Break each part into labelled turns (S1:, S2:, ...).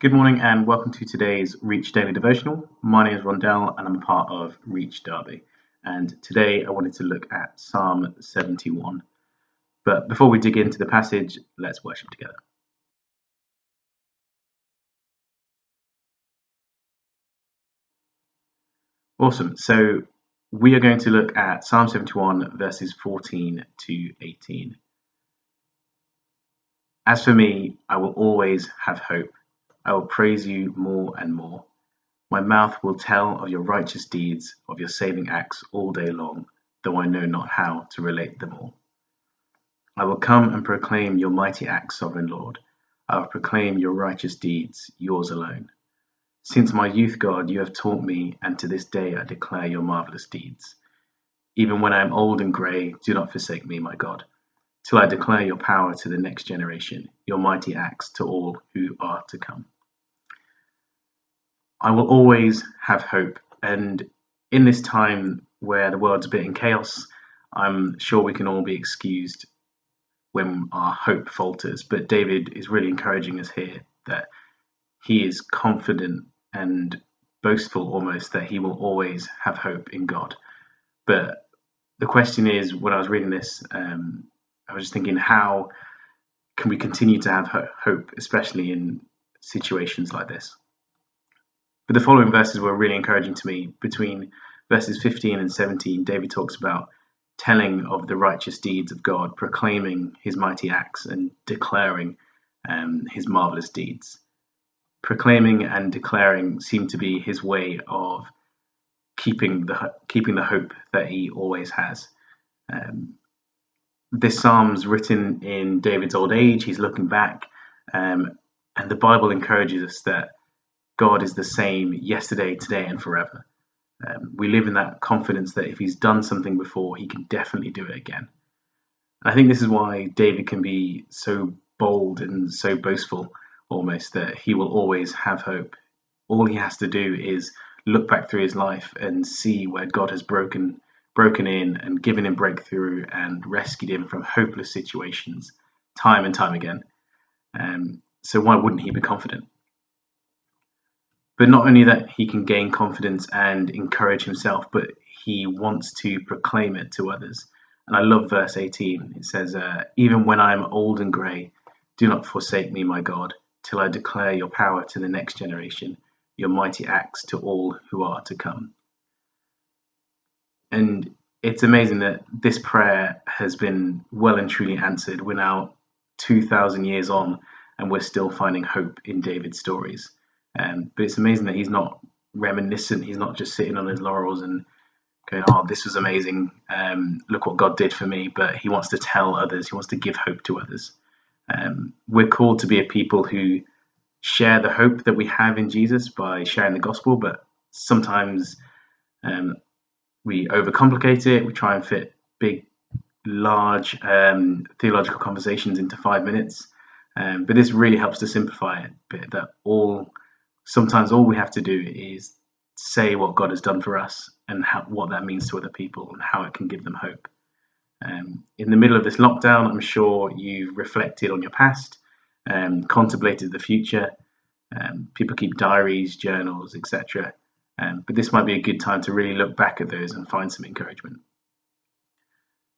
S1: Good morning and welcome to today's Reach Daily Devotional. My name is Rhondell and I'm a part of Reach Derby. And today I wanted to look at Psalm 71. But before we dig into the passage, let's worship together. Awesome. So we are going to look at Psalm 71 verses 14 to 18. As for me, I will always have hope. I will praise you more and more. My mouth will tell of your righteous deeds, of your saving acts all day long, though I know not how to relate them all. I will come and proclaim your mighty acts, sovereign Lord. I will proclaim your righteous deeds, yours alone. Since my youth, God, you have taught me, and to this day I declare your marvelous deeds. Even when I am old and grey, do not forsake me, my God, till I declare your power to the next generation, your mighty acts to all who are to come. I will always have hope, and in this time where the world's a bit in chaos, I'm sure we can all be excused when our hope falters. But David is really encouraging us here that he is confident and boastful almost that he will always have hope in God. But the question is, when I was reading this, I was just thinking, how can we continue to have hope, especially in situations like this? But the following verses were really encouraging to me. Between verses 15 and 17, David talks about telling of the righteous deeds of God, proclaiming his mighty acts and declaring his marvelous deeds. Proclaiming and declaring seem to be his way of keeping the hope that he always has. This psalm's written in David's old age. He's looking back, and the Bible encourages us that God is the same yesterday, today, and forever. We live in that confidence that if he's done something before, he can definitely do it again. And I think this is why David can be so bold and so boastful, almost, that he will always have hope. All he has to do is look back through his life and see where God has broken in and given him breakthrough and rescued him from hopeless situations time and time again. So why wouldn't he be confident? But not only that he can gain confidence and encourage himself, but he wants to proclaim it to others. And I love verse 18. It says, even when I am old and grey, do not forsake me, my God, till I declare your power to the next generation, your mighty acts to all who are to come. And it's amazing that this prayer has been well and truly answered. We're now 2,000 years on, and we're still finding hope in David's stories. But it's amazing that he's not reminiscent. He's not just sitting on his laurels and going, oh, this was amazing. Look what God did for me. But he wants to tell others. He wants to give hope to others. We're called to be a people who share the hope that we have in Jesus by sharing the gospel. But sometimes we overcomplicate it. We try and fit big, large theological conversations into 5 minutes. But this really helps to simplify it a bit, that sometimes all we have to do is say what God has done for us and what that means to other people and how it can give them hope. In the middle of this lockdown, I'm sure you've reflected on your past, contemplated the future. People keep diaries, journals, etc. But this might be a good time to really look back at those and find some encouragement.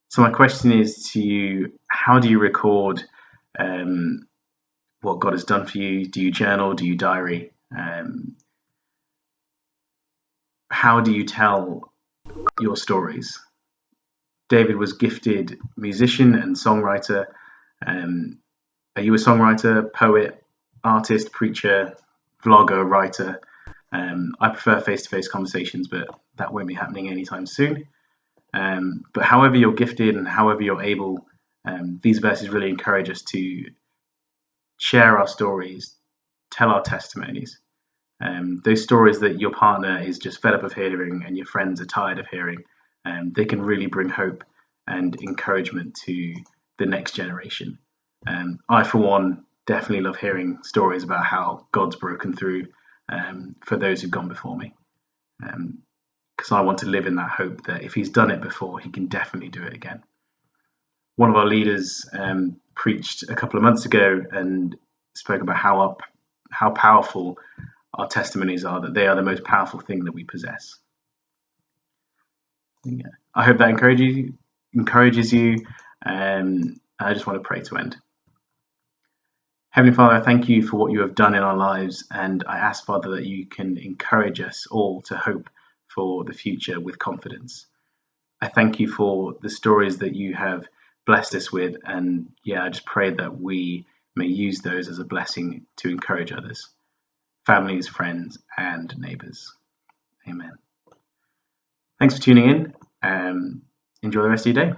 S1: So my question is to you, how do you record what God has done for you? Do you journal? Do you diary? How do you tell your stories? David was gifted musician and songwriter. Are you a songwriter, poet, artist, preacher, vlogger, writer? I prefer face-to-face conversations, but that won't be happening anytime soon. But however you're gifted and however you're able, these verses really encourage us to share our stories, tell our testimonies. Those stories that your partner is just fed up of hearing and your friends are tired of hearing, they can really bring hope and encouragement to the next generation. I, for one, definitely love hearing stories about how God's broken through for those who've gone before me. Because I want to live in that hope that if he's done it before, he can definitely do it again. One of our leaders preached a couple of months ago and spoke about how how powerful our testimonies are, that they are the most powerful thing that we possess. Yeah. I hope that encourages you. I just want to pray to end. Heavenly Father, I thank you for what you have done in our lives, and I ask, Father, that you can encourage us all to hope for the future with confidence. I thank you for the stories that you have blessed us with, and I just pray that we may use those as a blessing to encourage others, families, friends, and neighbours. Amen. Thanks for tuning in. Enjoy the rest of your day.